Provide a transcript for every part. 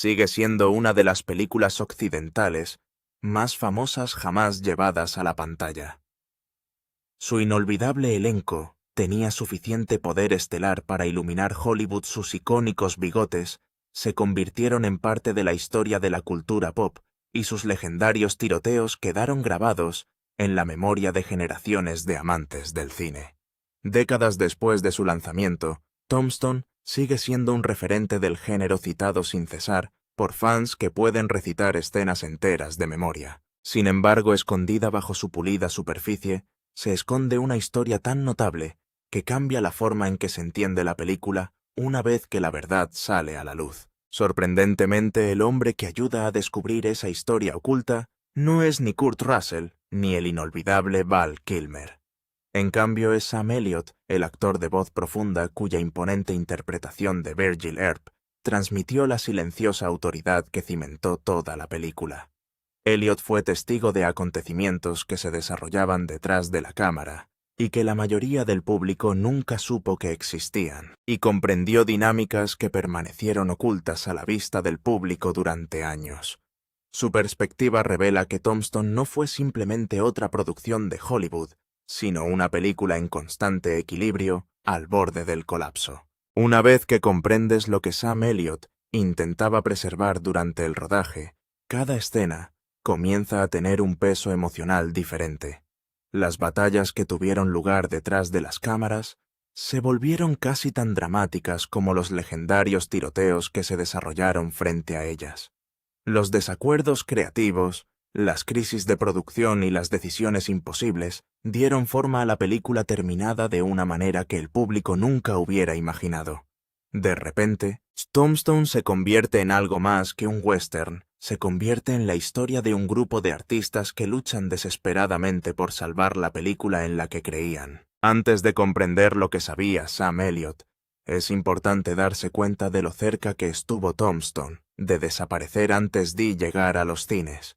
sigue siendo una de las películas occidentales más famosas jamás llevadas a la pantalla. Su inolvidable elenco tenía suficiente poder estelar para iluminar Hollywood. Sus icónicos bigotes se convirtieron en parte de la historia de la cultura pop y sus legendarios tiroteos quedaron grabados en la memoria de generaciones de amantes del cine. Décadas después de su lanzamiento, Tombstone sigue siendo un referente del género citado sin cesar por fans que pueden recitar escenas enteras de memoria. Sin embargo, escondida bajo su pulida superficie, se esconde una historia tan notable que cambia la forma en que se entiende la película una vez que la verdad sale a la luz. Sorprendentemente, el hombre que ayuda a descubrir esa historia oculta no es ni Kurt Russell ni el inolvidable Val Kilmer. En cambio, es Sam Elliott, el actor de voz profunda cuya imponente interpretación de Virgil Earp transmitió la silenciosa autoridad que cimentó toda la película. Elliott fue testigo de acontecimientos que se desarrollaban detrás de la cámara y que la mayoría del público nunca supo que existían, y comprendió dinámicas que permanecieron ocultas a la vista del público durante años. Su perspectiva revela que Tombstone no fue simplemente otra producción de Hollywood, sino una película en constante equilibrio al borde del colapso. Una vez que comprendes lo que Sam Elliott intentaba preservar durante el rodaje, cada escena comienza a tener un peso emocional diferente. Las batallas que tuvieron lugar detrás de las cámaras se volvieron casi tan dramáticas como los legendarios tiroteos que se desarrollaron frente a ellas. Los desacuerdos creativos, las crisis de producción y las decisiones imposibles dieron forma a la película terminada de una manera que el público nunca hubiera imaginado. De repente, Tombstone se convierte en algo más que un western. Se convierte en la historia de un grupo de artistas que luchan desesperadamente por salvar la película en la que creían. Antes de comprender lo que sabía Sam Elliott, es importante darse cuenta de lo cerca que estuvo Tombstone de desaparecer antes de llegar a los cines.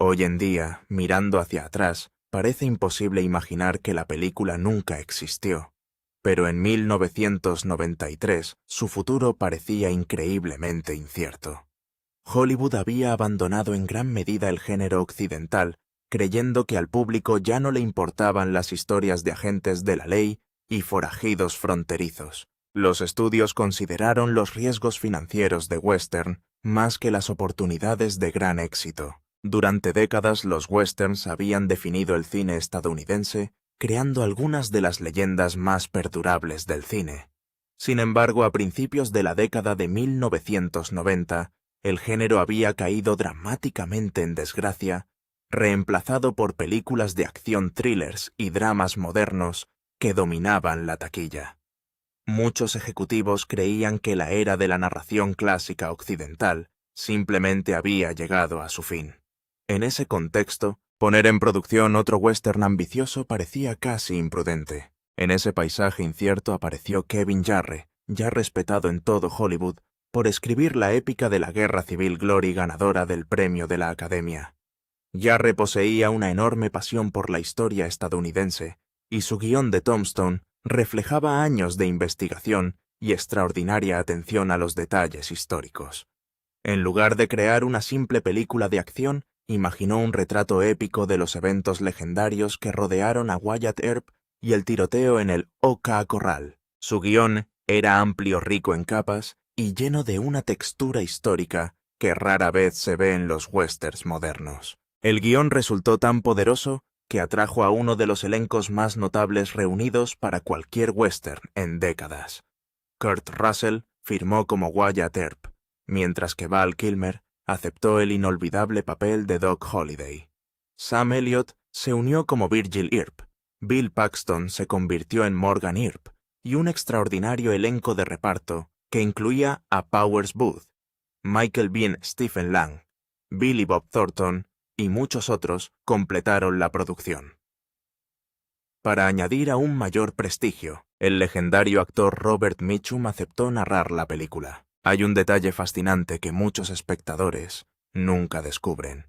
Hoy en día, mirando hacia atrás, parece imposible imaginar que la película nunca existió. Pero en 1993, su futuro parecía increíblemente incierto. Hollywood había abandonado en gran medida el género occidental, creyendo que al público ya no le importaban las historias de agentes de la ley y forajidos fronterizos. Los estudios consideraron los riesgos financieros de western más que las oportunidades de gran éxito. Durante décadas los westerns habían definido el cine estadounidense, creando algunas de las leyendas más perdurables del cine. Sin embargo, a principios de la década de 1990, el género había caído dramáticamente en desgracia, reemplazado por películas de acción, thrillers y dramas modernos que dominaban la taquilla. Muchos ejecutivos creían que la era de la narración clásica occidental simplemente había llegado a su fin. En ese contexto, poner en producción otro western ambicioso parecía casi imprudente. En ese paisaje incierto apareció Kevin Jarre, ya respetado en todo Hollywood, por escribir la épica de la Guerra Civil Glory ganadora del premio de la Academia. Jarre poseía una enorme pasión por la historia estadounidense, y su guión de Tombstone reflejaba años de investigación y extraordinaria atención a los detalles históricos. En lugar de crear una simple película de acción, imaginó un retrato épico de los eventos legendarios que rodearon a Wyatt Earp y el tiroteo en el OK Corral. Su guión era amplio, rico en capas y lleno de una textura histórica que rara vez se ve en los westerns modernos. El guión resultó tan poderoso que atrajo a uno de los elencos más notables reunidos para cualquier western en décadas. Kurt Russell firmó como Wyatt Earp, mientras que Val Kilmer aceptó el inolvidable papel de Doc Holliday. Sam Elliott se unió como Virgil Earp, Bill Paxton se convirtió en Morgan Earp, y un extraordinario elenco de reparto que incluía a Powers Booth, Michael Biehn, Stephen Lang, Billy Bob Thornton y muchos otros completaron la producción. Para añadir aún mayor prestigio, el legendario actor Robert Mitchum aceptó narrar la película. Hay un detalle fascinante que muchos espectadores nunca descubren.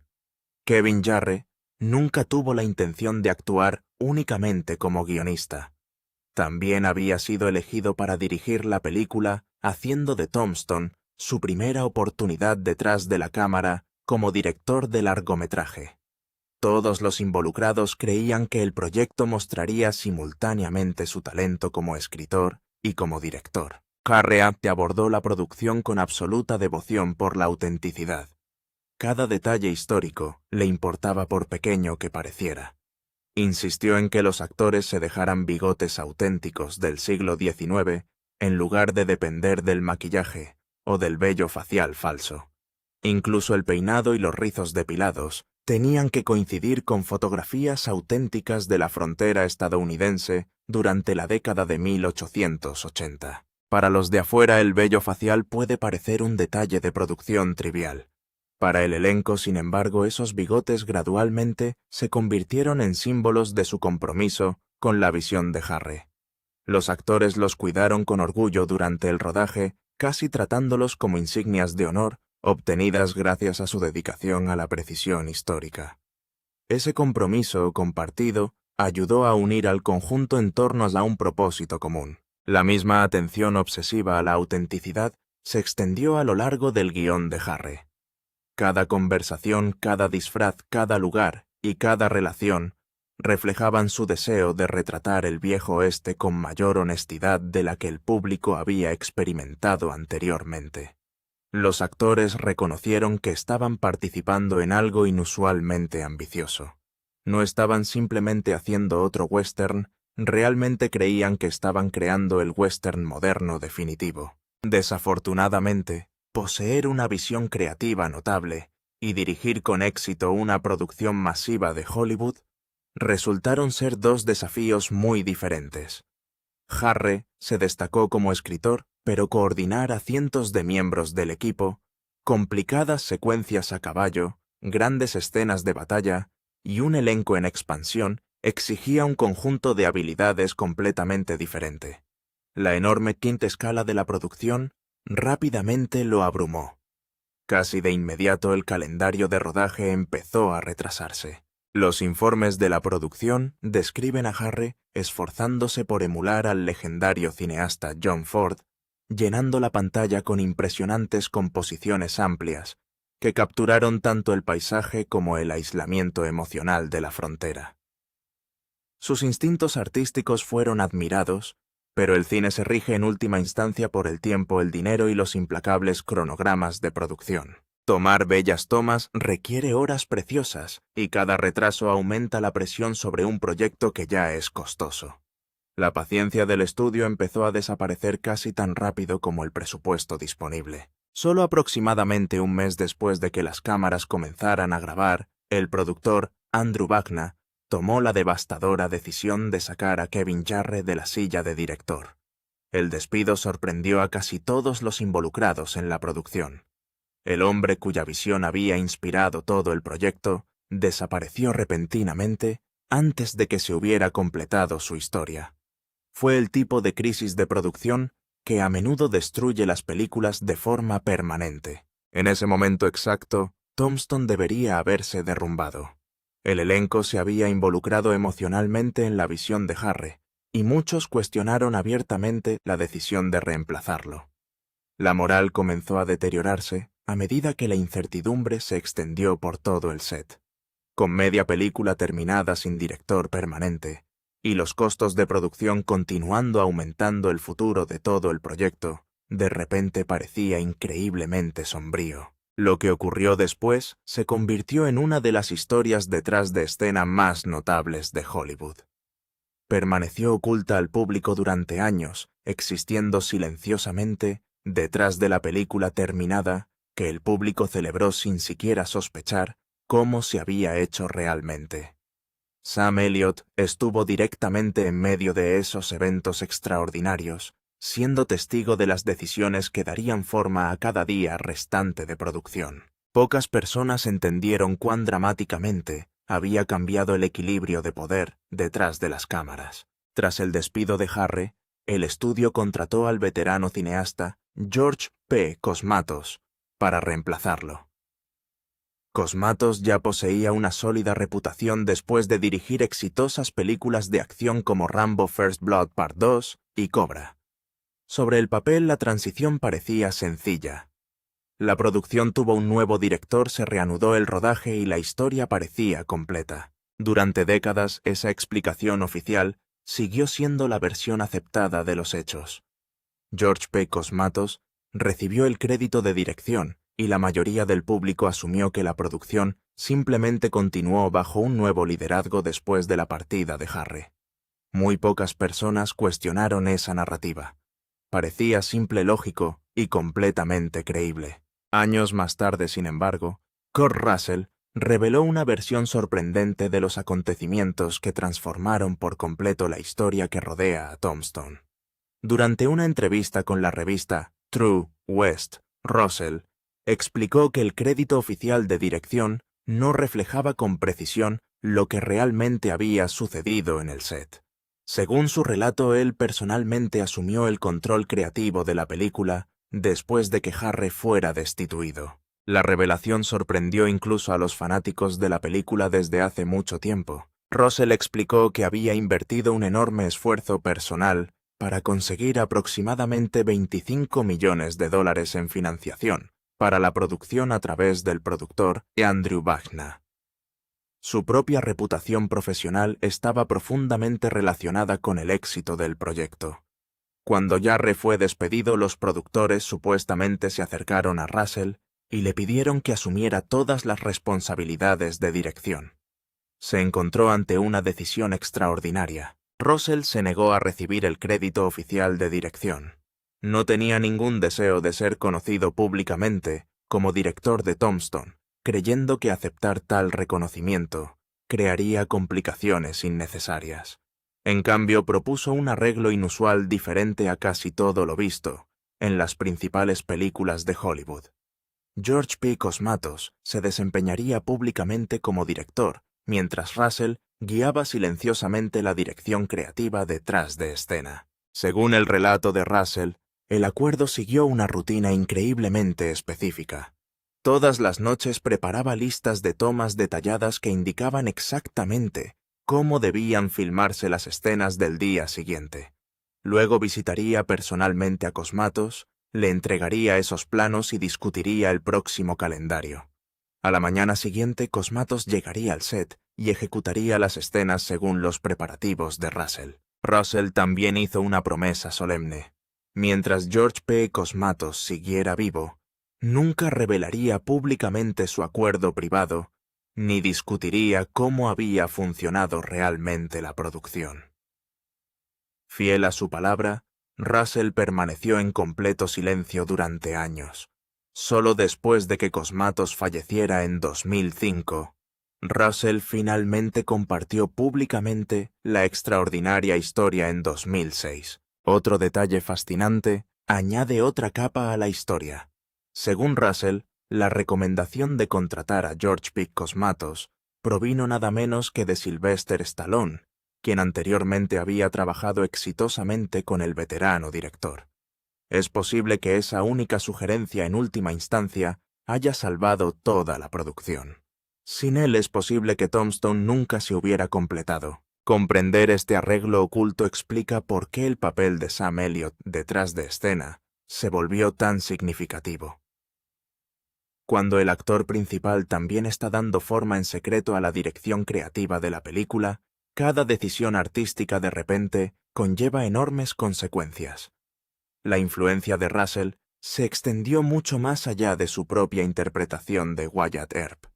Kevin Jarre nunca tuvo la intención de actuar únicamente como guionista. También había sido elegido para dirigir la película haciendo de Tombstone su primera oportunidad detrás de la cámara como director de largometraje. Todos los involucrados creían que el proyecto mostraría simultáneamente su talento como escritor y como director. Harre abordó la producción con absoluta devoción por la autenticidad. Cada detalle histórico le importaba por pequeño que pareciera. Insistió en que los actores se dejaran bigotes auténticos del siglo XIX en lugar de depender del maquillaje o del vello facial falso. Incluso el peinado y los rizos depilados tenían que coincidir con fotografías auténticas de la frontera estadounidense durante la década de 1880. Para los de afuera, el vello facial puede parecer un detalle de producción trivial. Para el elenco, sin embargo, esos bigotes gradualmente se convirtieron en símbolos de su compromiso con la visión de Harre. Los actores los cuidaron con orgullo durante el rodaje, casi tratándolos como insignias de honor obtenidas gracias a su dedicación a la precisión histórica. Ese compromiso compartido ayudó a unir al conjunto en torno a un propósito común. La misma atención obsesiva a la autenticidad se extendió a lo largo del guión de Harre. Cada conversación, cada disfraz, cada lugar y cada relación reflejaban su deseo de retratar el viejo oeste con mayor honestidad de la que el público había experimentado anteriormente. Los actores reconocieron que estaban participando en algo inusualmente ambicioso. No estaban simplemente haciendo otro western, realmente creían que estaban creando el western moderno definitivo. Desafortunadamente, poseer una visión creativa notable y dirigir con éxito una producción masiva de Hollywood resultaron ser dos desafíos muy diferentes. Harre se destacó como escritor, pero coordinar a cientos de miembros del equipo, complicadas secuencias a caballo, grandes escenas de batalla y un elenco en expansión exigía un conjunto de habilidades completamente diferente. La enorme quinta escala de la producción rápidamente lo abrumó. Casi de inmediato el calendario de rodaje empezó a retrasarse. Los informes de la producción describen a Harre esforzándose por emular al legendario cineasta John Ford, llenando la pantalla con impresionantes composiciones amplias que capturaron tanto el paisaje como el aislamiento emocional de la frontera. Sus instintos artísticos fueron admirados, pero el cine se rige en última instancia por el tiempo, el dinero y los implacables cronogramas de producción. Tomar bellas tomas requiere horas preciosas y cada retraso aumenta la presión sobre un proyecto que ya es costoso. La paciencia del estudio empezó a desaparecer casi tan rápido como el presupuesto disponible. Solo aproximadamente un mes después de que las cámaras comenzaran a grabar, el productor, Andrew Buckner, tomó la devastadora decisión de sacar a Kevin Jarre de la silla de director. El despido sorprendió a casi todos los involucrados en la producción. El hombre cuya visión había inspirado todo el proyecto desapareció repentinamente antes de que se hubiera completado su historia. Fue el tipo de crisis de producción que a menudo destruye las películas de forma permanente. En ese momento exacto, Tombstone debería haberse derrumbado. El elenco se había involucrado emocionalmente en la visión de Harre, y muchos cuestionaron abiertamente la decisión de reemplazarlo. La moral comenzó a deteriorarse a medida que la incertidumbre se extendió por todo el set. Con media película terminada sin director permanente, y los costos de producción continuando aumentando, el futuro de todo el proyecto de repente parecía increíblemente sombrío. Lo que ocurrió después se convirtió en una de las historias detrás de escena más notables de Hollywood. Permaneció oculta al público durante años, existiendo silenciosamente detrás de la película terminada que el público celebró sin siquiera sospechar cómo se había hecho realmente. Sam Elliott estuvo directamente en medio de esos eventos extraordinarios, siendo testigo de las decisiones que darían forma a cada día restante de producción. Pocas personas entendieron cuán dramáticamente había cambiado el equilibrio de poder detrás de las cámaras. Tras el despido de Harre, el estudio contrató al veterano cineasta George P. Cosmatos para reemplazarlo. Cosmatos ya poseía una sólida reputación después de dirigir exitosas películas de acción como Rambo First Blood Part 2 y Cobra. Sobre el papel la transición parecía sencilla. La producción tuvo un nuevo director, se reanudó el rodaje y la historia parecía completa. Durante décadas, esa explicación oficial siguió siendo la versión aceptada de los hechos. George P. Cosmatos recibió el crédito de dirección y la mayoría del público asumió que la producción simplemente continuó bajo un nuevo liderazgo después de la partida de Harry. Muy pocas personas cuestionaron esa narrativa. Parecía simple, lógico y completamente creíble. Años más tarde, sin embargo, Kurt Russell reveló una versión sorprendente de los acontecimientos que transformaron por completo la historia que rodea a Tombstone. Durante una entrevista con la revista True West, Russell explicó que el crédito oficial de dirección no reflejaba con precisión lo que realmente había sucedido en el set. Según su relato, él personalmente asumió el control creativo de la película después de que Harry fuera destituido. La revelación sorprendió incluso a los fanáticos de la película desde hace mucho tiempo. Russell explicó que había invertido un enorme esfuerzo personal para conseguir aproximadamente $25 millones en financiación para la producción a través del productor Andrew Wagner. Su propia reputación profesional estaba profundamente relacionada con el éxito del proyecto. Cuando Jarre fue despedido, los productores supuestamente se acercaron a Russell y le pidieron que asumiera todas las responsabilidades de dirección. Se encontró ante una decisión extraordinaria. Russell se negó a recibir el crédito oficial de dirección. No tenía ningún deseo de ser conocido públicamente como director de Tombstone, creyendo que aceptar tal reconocimiento crearía complicaciones innecesarias. En cambio, propuso un arreglo inusual diferente a casi todo lo visto en las principales películas de Hollywood. George P. Cosmatos se desempeñaría públicamente como director, mientras Russell guiaba silenciosamente la dirección creativa detrás de escena. Según el relato de Russell, el acuerdo siguió una rutina increíblemente específica. Todas las noches preparaba listas de tomas detalladas que indicaban exactamente cómo debían filmarse las escenas del día siguiente. Luego visitaría personalmente a Cosmatos, le entregaría esos planos y discutiría el próximo calendario. A la mañana siguiente, Cosmatos llegaría al set y ejecutaría las escenas según los preparativos de Russell. Russell también hizo una promesa solemne. Mientras George P. Cosmatos siguiera vivo, nunca revelaría públicamente su acuerdo privado, ni discutiría cómo había funcionado realmente la producción. Fiel a su palabra, Russell permaneció en completo silencio durante años. Solo después de que Cosmatos falleciera en 2005, Russell finalmente compartió públicamente la extraordinaria historia en 2006. Otro detalle fascinante añade otra capa a la historia. Según Russell, la recomendación de contratar a George P. Cosmatos provino nada menos que de Sylvester Stallone, quien anteriormente había trabajado exitosamente con el veterano director. Es posible que esa única sugerencia en última instancia haya salvado toda la producción. Sin él es posible que Tombstone nunca se hubiera completado. Comprender este arreglo oculto explica por qué el papel de Sam Elliott detrás de escena se volvió tan significativo. Cuando el actor principal también está dando forma en secreto a la dirección creativa de la película, cada decisión artística de repente conlleva enormes consecuencias. La influencia de Russell se extendió mucho más allá de su propia interpretación de Wyatt Earp.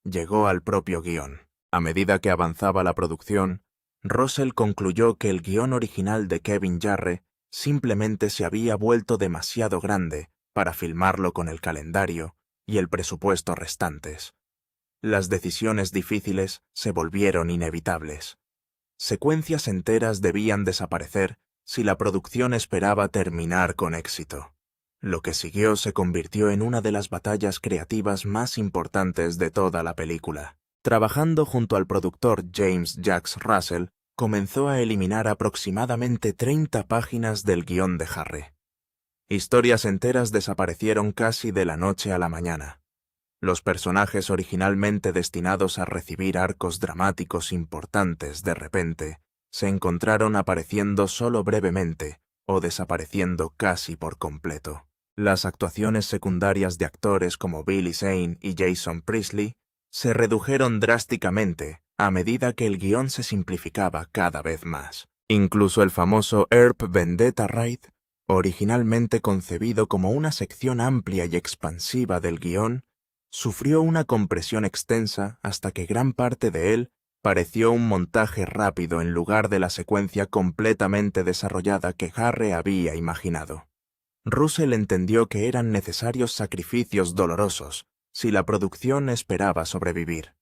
Llegó al propio guión. A medida que avanzaba la producción, Russell concluyó que el guión original de Kevin Jarre simplemente se había vuelto demasiado grande para filmarlo con el calendario y el presupuesto restantes. Las decisiones difíciles se volvieron inevitables. Secuencias enteras debían desaparecer si la producción esperaba terminar con éxito. Lo que siguió se convirtió en una de las batallas creativas más importantes de toda la película. Trabajando junto al productor James Jacques Russell, comenzó a eliminar aproximadamente 30 páginas del guión de Harry. Historias enteras desaparecieron casi de la noche a la mañana. Los personajes originalmente destinados a recibir arcos dramáticos importantes de repente se encontraron apareciendo solo brevemente o desapareciendo casi por completo. Las actuaciones secundarias de actores como Billy Zane y Jason Priestley se redujeron drásticamente a medida que el guión se simplificaba cada vez más. Incluso el famoso Earp Vendetta Raid, originalmente concebido como una sección amplia y expansiva del guión, sufrió una compresión extensa hasta que gran parte de él pareció un montaje rápido en lugar de la secuencia completamente desarrollada que Harre había imaginado. Russell entendió que eran necesarios sacrificios dolorosos si la producción esperaba sobrevivir.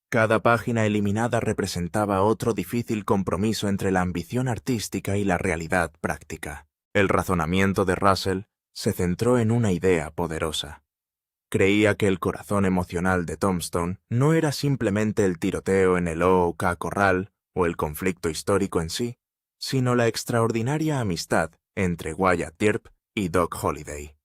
Cada página eliminada representaba otro difícil compromiso entre la ambición artística y la realidad práctica. El razonamiento de Russell se centró en una idea poderosa. Creía que el corazón emocional de Tombstone no era simplemente el tiroteo en el O.K. Corral o el conflicto histórico en sí, sino la extraordinaria amistad entre Wyatt Earp y Doc Holliday.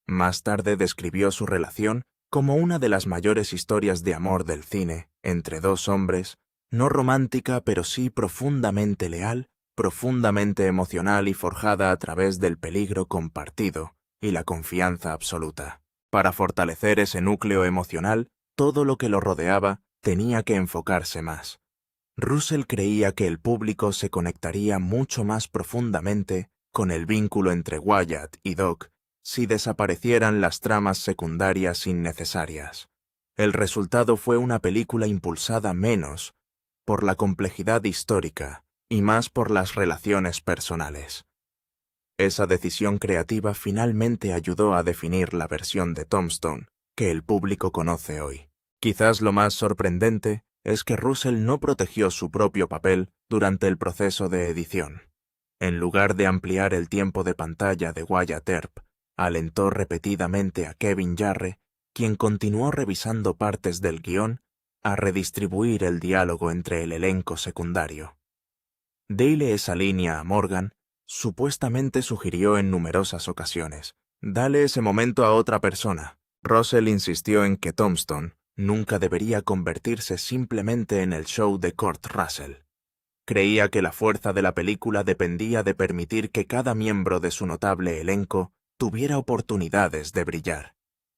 Más tarde describió su relación como una de las mayores historias de amor del cine entre dos hombres, no romántica pero sí profundamente leal, profundamente emocional y forjada a través del peligro compartido y la confianza absoluta. Para fortalecer ese núcleo emocional, todo lo que lo rodeaba tenía que enfocarse más. Russell creía que el público se conectaría mucho más profundamente con el vínculo entre Wyatt y Doc si desaparecieran las tramas secundarias innecesarias. El resultado fue una película impulsada menos por la complejidad histórica y más por las relaciones personales. Esa decisión creativa finalmente ayudó a definir la versión de Tombstone que el público conoce hoy. Quizás lo más sorprendente es que Russell no protegió su propio papel durante el proceso de edición. En lugar de ampliar el tiempo de pantalla de Wyatt Earp, alentó repetidamente a Kevin Jarre, quien continuó revisando partes del guión, a redistribuir el diálogo entre el elenco secundario. Dale esa línea a Morgan, supuestamente sugirió en numerosas ocasiones. Dale ese momento a otra persona. Russell insistió en que Tombstone nunca debería convertirse simplemente en el show de Kurt Russell. Creía que la fuerza de la película dependía de permitir que cada miembro de su notable elenco tuviera oportunidades de brillar.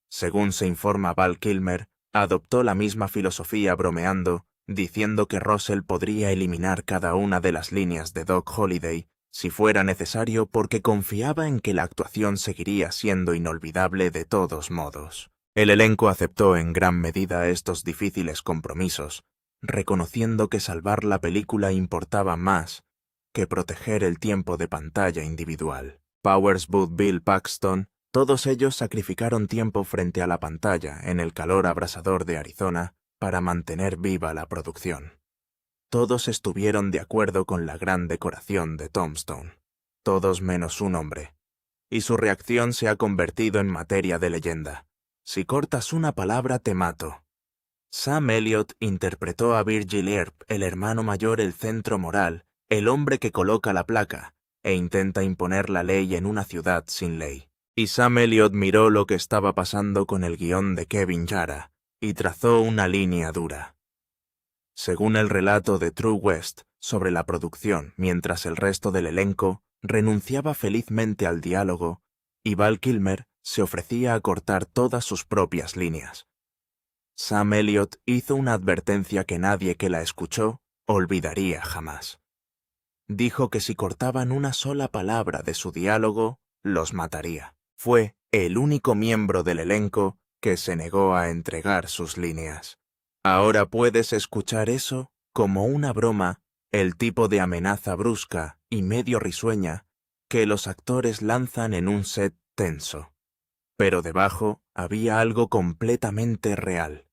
Según se informa, Val Kilmer adoptó la misma filosofía bromeando, diciendo que Russell podría eliminar cada una de las líneas de Doc Holliday si fuera necesario porque confiaba en que la actuación seguiría siendo inolvidable de todos modos. El elenco aceptó en gran medida estos difíciles compromisos, reconociendo que salvar la película importaba más que proteger el tiempo de pantalla individual. Powers Booth, Bill Paxton, todos ellos sacrificaron tiempo frente a la pantalla en el calor abrasador de Arizona para mantener viva la producción. Todos estuvieron de acuerdo con la gran decoración de Tombstone, todos menos un hombre, y su reacción se ha convertido en materia de leyenda. Si cortas una palabra te mato. Sam Elliott interpretó a Virgil Earp, el hermano mayor, el centro moral, el hombre que coloca la placa e intenta imponer la ley en una ciudad sin ley. Y Sam Elliott miró lo que estaba pasando con el guión de Kevin Jarre y trazó una línea dura. Según el relato de True West sobre la producción, mientras el resto del elenco renunciaba felizmente al diálogo, y Val Kilmer se ofrecía a cortar todas sus propias líneas. Sam Elliott hizo una advertencia que nadie que la escuchó olvidaría jamás. Dijo que si cortaban una sola palabra de su diálogo, los mataría. Fue el único miembro del elenco que se negó a entregar sus líneas. Ahora puedes escuchar eso como una broma, el tipo de amenaza brusca y medio risueña que los actores lanzan en un set tenso. Pero debajo había algo completamente real.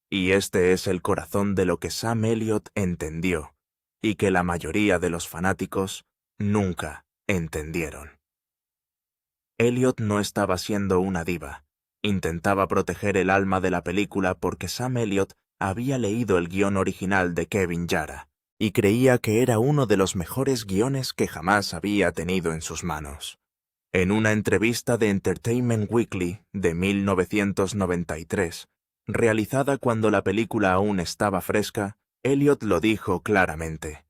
Y este es el corazón de lo que Sam Elliott entendió, y que la mayoría de los fanáticos nunca entendieron. Elliott no estaba siendo una diva. Intentaba proteger el alma de la película porque Sam Elliott había leído el guión original de Kevin Jarre y creía que era uno de los mejores guiones que jamás había tenido en sus manos. En una entrevista de Entertainment Weekly de 1993, realizada cuando la película aún estaba fresca, Elliott lo dijo claramente.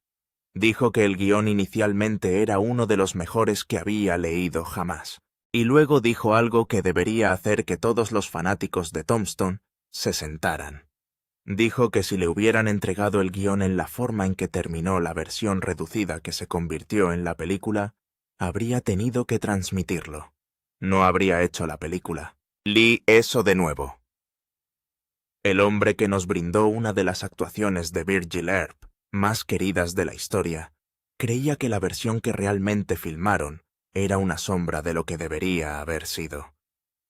Dijo que el guión inicialmente era uno de los mejores que había leído jamás, Y luego dijo algo que debería hacer que todos los fanáticos de Tombstone se sentaran. Dijo que si le hubieran entregado el guión en la forma en que terminó la versión reducida que se convirtió en la película, habría tenido que transmitirlo. No habría hecho la película. Lee eso de nuevo. El hombre que nos brindó una de las actuaciones de Virgil Earp más queridas de la historia, creía que la versión que realmente filmaron era una sombra de lo que debería haber sido.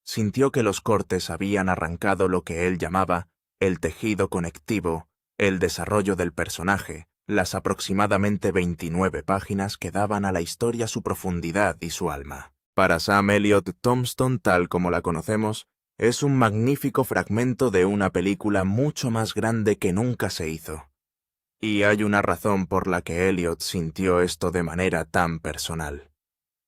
Sintió que los cortes habían arrancado lo que él llamaba el tejido conectivo, el desarrollo del personaje, las aproximadamente 29 páginas que daban a la historia su profundidad y su alma. Para Sam Elliott, Tombstone, tal como la conocemos, es un magnífico fragmento de una película mucho más grande que nunca se hizo. Y hay una razón por la que Elliott sintió esto de manera tan personal.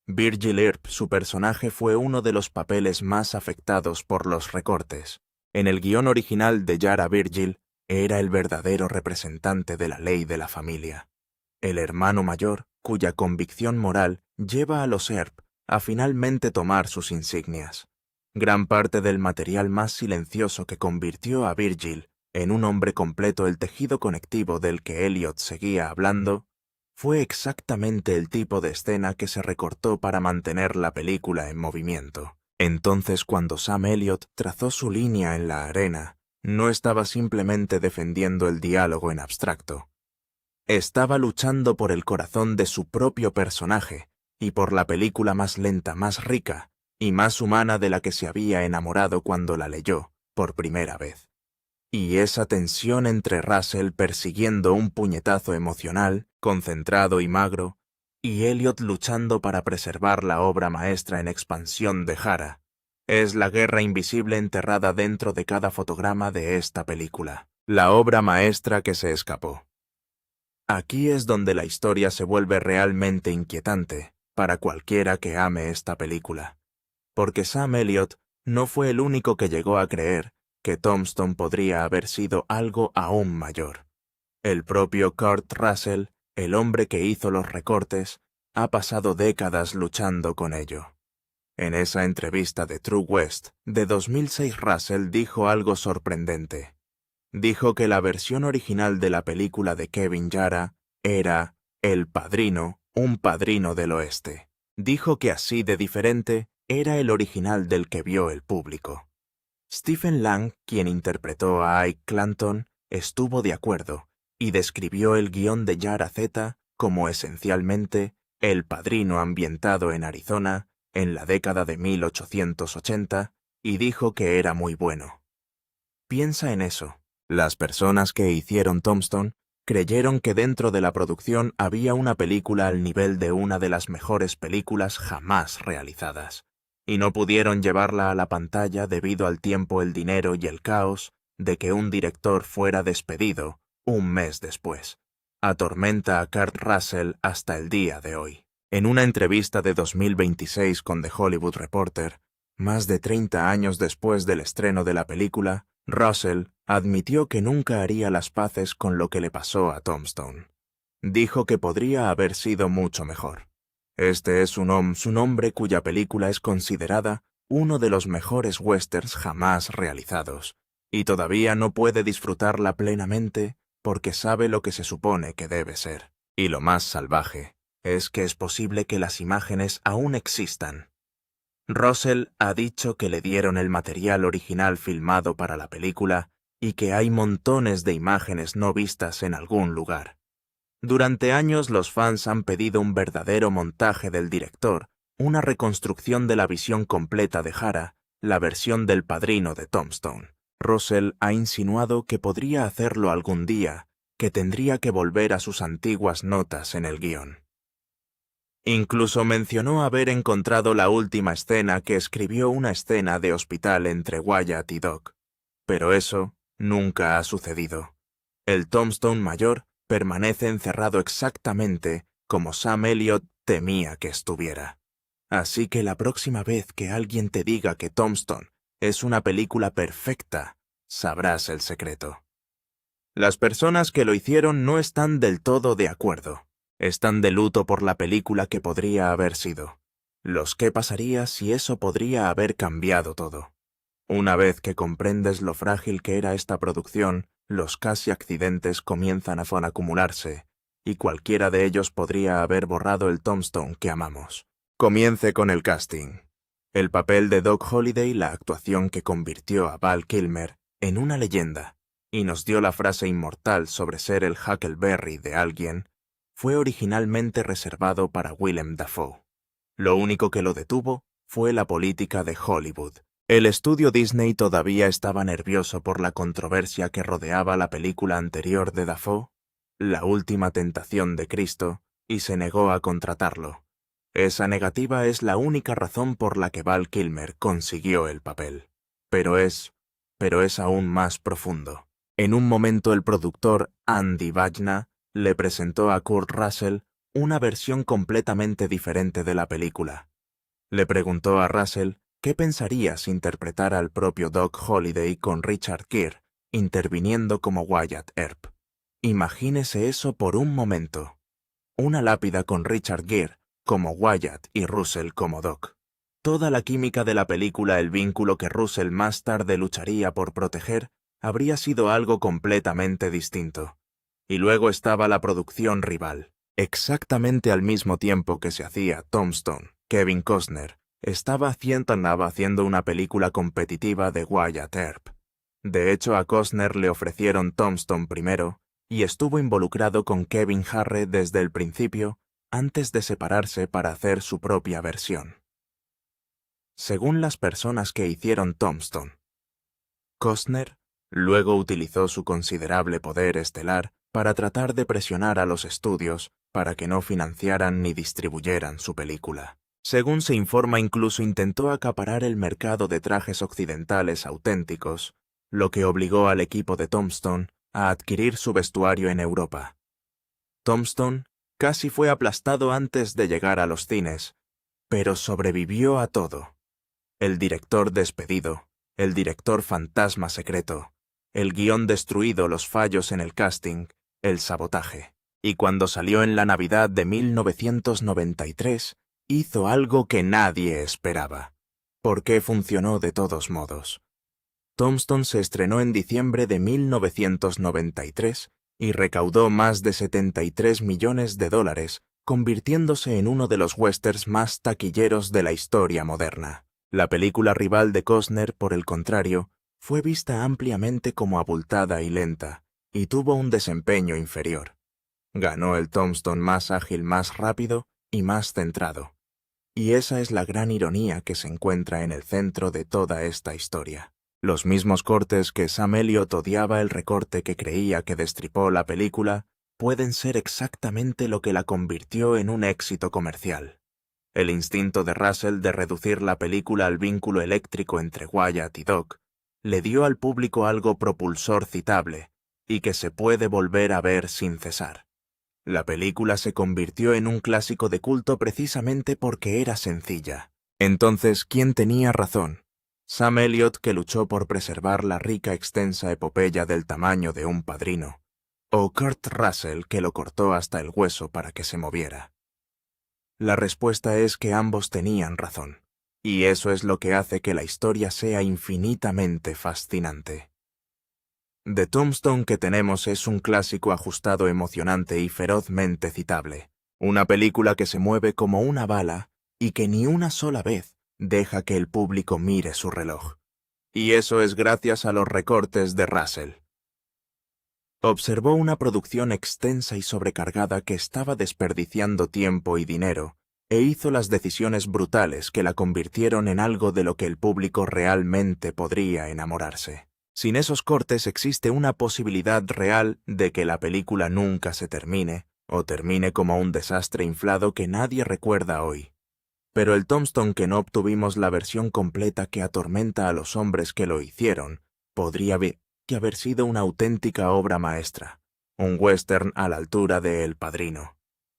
Virgil Earp, su personaje, fue uno de los papeles más afectados por los recortes. En el guión original de Yara, Virgil era el verdadero representante de la ley de la familia. El hermano mayor, cuya convicción moral lleva a los Earp a finalmente tomar sus insignias. Gran parte del material más silencioso que convirtió a Virgil en un hombre completo, el tejido conectivo del que Elliott seguía hablando, fue exactamente el tipo de escena que se recortó para mantener la película en movimiento. Entonces, cuando Sam Elliott trazó su línea en la arena, no estaba simplemente defendiendo el diálogo en abstracto. Estaba luchando por el corazón de su propio personaje y por la película más lenta, más rica y más humana de la que se había enamorado cuando la leyó por primera vez. Y esa tensión entre Russell persiguiendo un puñetazo emocional, concentrado y magro, y Elliott luchando para preservar la obra maestra en expansión de Jara, es la guerra invisible enterrada dentro de cada fotograma de esta película, la obra maestra que se escapó. Aquí es donde la historia se vuelve realmente inquietante para cualquiera que ame esta película, porque Sam Elliott no fue el único que llegó a creer que Tombstone podría haber sido algo aún mayor. El propio Kurt Russell, el hombre que hizo los recortes, ha pasado décadas luchando con ello. En esa entrevista de True West de 2006, Russell dijo algo sorprendente. Dijo que la versión original de la película de Kevin Yara era El Padrino, un padrino del oeste. Dijo que así de diferente era el original del que vio el público. Stephen Lang, quien interpretó a Ike Clanton, estuvo de acuerdo y describió el guión de Yara Z como esencialmente El Padrino ambientado en Arizona en la década de 1880 y dijo que era muy bueno. Piensa en eso. Las personas que hicieron Tombstone creyeron que dentro de la producción había una película al nivel de una de las mejores películas jamás realizadas, y no pudieron llevarla a la pantalla debido al tiempo, el dinero y el caos de que un director fuera despedido un mes después. Atormenta a Kurt Russell hasta el día de hoy. En una entrevista de 2026 con The Hollywood Reporter, más de 30 años después del estreno de la película, Russell admitió que nunca haría las paces con lo que le pasó a Tombstone. Dijo que podría haber sido mucho mejor. Este es un hombre cuya película es considerada uno de los mejores westerns jamás realizados, y todavía no puede disfrutarla plenamente porque sabe lo que se supone que debe ser. Y lo más salvaje es que es posible que las imágenes aún existan. Russell ha dicho que le dieron el material original filmado para la película y que hay montones de imágenes no vistas en algún lugar. Durante años los fans han pedido un verdadero montaje del director, una reconstrucción de la visión completa de Jara, la versión del Padrino de Tombstone. Russell ha insinuado que podría hacerlo algún día, que tendría que volver a sus antiguas notas en el guión. Incluso mencionó haber encontrado la última escena que escribió una escena de hospital entre Wyatt y Doc. Pero eso nunca ha sucedido. El Tombstone mayor permanece encerrado exactamente como Sam Elliott temía que estuviera. Así que la próxima vez que alguien te diga que Tombstone es una película perfecta, sabrás el secreto. Las personas que lo hicieron no están del todo de acuerdo. Están de luto por la película que podría haber sido. Los qué pasaría si eso podría haber cambiado todo. Una vez que comprendes lo frágil que era esta producción, los casi accidentes comienzan a acumularse, y cualquiera de ellos podría haber borrado el Tombstone que amamos. Comience con el casting. El papel de Doc Holliday, la actuación que convirtió a Val Kilmer en una leyenda y nos dio la frase inmortal sobre ser el Huckleberry de alguien, fue originalmente reservado para Willem Dafoe. Lo único que lo detuvo fue la política de Hollywood. El estudio Disney todavía estaba nervioso por la controversia que rodeaba la película anterior de Dafoe, La última tentación de Cristo, y se negó a contratarlo. Esa negativa es la única razón por la que Val Kilmer consiguió el papel. Pero es aún más profundo. En un momento el productor Andy Vajna le presentó a Kurt Russell una versión completamente diferente de la película. Le preguntó a Russell qué pensaría si interpretara al propio Doc Holliday con Richard Gere interviniendo como Wyatt Earp. Imagínese eso por un momento. Una lápida con Richard Gere como Wyatt y Russell como Doc. Toda la química de la película, el vínculo que Russell más tarde lucharía por proteger, habría sido algo completamente distinto. Y luego estaba la producción rival. Exactamente al mismo tiempo que se hacía Tombstone, Kevin Costner estaba haciendo una película competitiva de Wyatt Earp. De hecho, a Costner le ofrecieron Tombstone primero y estuvo involucrado con Kevin Harre desde el principio, antes de separarse para hacer su propia versión. Según las personas que hicieron Tombstone, Costner luego utilizó su considerable poder estelar para tratar de presionar a los estudios para que no financiaran ni distribuyeran su película. Según se informa, incluso intentó acaparar el mercado de trajes occidentales auténticos, lo que obligó al equipo de Tombstone a adquirir su vestuario en Europa. Tombstone casi fue aplastado antes de llegar a los cines, pero sobrevivió a todo. El director despedido, el director fantasma secreto, el guión destruido, los fallos en el casting, el sabotaje. Y cuando salió en la Navidad de 1993, hizo algo que nadie esperaba. ¿Por qué funcionó de todos modos? Tombstone se estrenó en diciembre de 1993 y recaudó más de $73 millones, convirtiéndose en uno de los westerns más taquilleros de la historia moderna. La película rival de Costner, por el contrario, fue vista ampliamente como abultada y lenta, y tuvo un desempeño inferior. Ganó el Tombstone más ágil, más rápido y más centrado. Y esa es la gran ironía que se encuentra en el centro de toda esta historia. Los mismos cortes que Sam Elliott odiaba, el recorte que creía que destripó la película, pueden ser exactamente lo que la convirtió en un éxito comercial. El instinto de Russell de reducir la película al vínculo eléctrico entre Wyatt y Doc le dio al público algo propulsor citable y que se puede volver a ver sin cesar. La película se convirtió en un clásico de culto precisamente porque era sencilla. Entonces, ¿quién tenía razón? ¿Sam Elliott, que luchó por preservar la rica extensa epopeya del tamaño de un padrino? ¿O Kurt Russell, que lo cortó hasta el hueso para que se moviera? La respuesta es que ambos tenían razón, y eso es lo que hace que la historia sea infinitamente fascinante. The Tombstone que tenemos es un clásico ajustado, emocionante y ferozmente citable. Una película que se mueve como una bala y que ni una sola vez deja que el público mire su reloj. Y eso es gracias a los recortes de Russell. Observó una producción extensa y sobrecargada que estaba desperdiciando tiempo y dinero, e hizo las decisiones brutales que la convirtieron en algo de lo que el público realmente podría enamorarse. Sin esos cortes existe una posibilidad real de que la película nunca se termine, o termine como un desastre inflado que nadie recuerda hoy. Pero el Tombstone que no obtuvimos la versión completa que atormenta a los hombres que lo hicieron, podría haber sido una auténtica obra maestra, un western a la altura de El Padrino.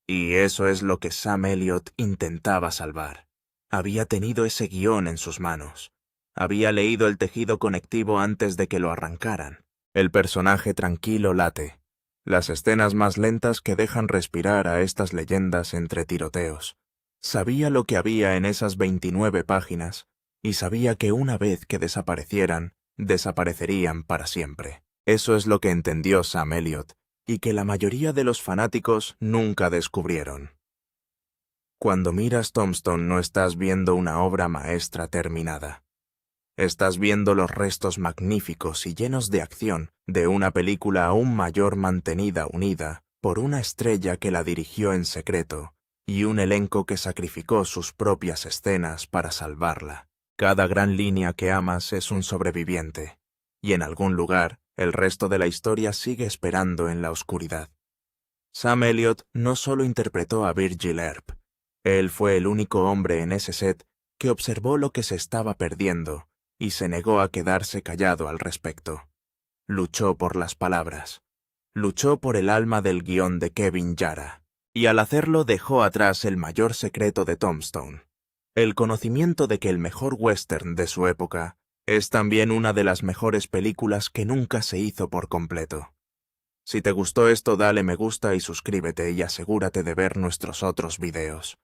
Y eso es lo que Sam Elliott intentaba salvar. Había tenido ese guión en sus manos. Había leído el tejido conectivo antes de que lo arrancaran. El personaje tranquilo late. Las escenas más lentas que dejan respirar a estas leyendas entre tiroteos. Sabía lo que había en esas 29 páginas, y sabía que una vez que desaparecieran, desaparecerían para siempre. Eso es lo que entendió Sam Elliott, y que la mayoría de los fanáticos nunca descubrieron. Cuando miras Tombstone no estás viendo una obra maestra terminada. Estás viendo los restos magníficos y llenos de acción de una película aún mayor mantenida unida por una estrella que la dirigió en secreto y un elenco que sacrificó sus propias escenas para salvarla. Cada gran línea que amas es un sobreviviente, y en algún lugar el resto de la historia sigue esperando en la oscuridad. Sam Elliott no solo interpretó a Virgil Earp, él fue el único hombre en ese set que observó lo que se estaba perdiendo y se negó a quedarse callado al respecto. Luchó por las palabras. Luchó por el alma del guión de Kevin Yarra. Y al hacerlo dejó atrás el mayor secreto de Tombstone. El conocimiento de que el mejor western de su época es también una de las mejores películas que nunca se hizo por completo. Si te gustó esto, dale me gusta y suscríbete y asegúrate de ver nuestros otros videos.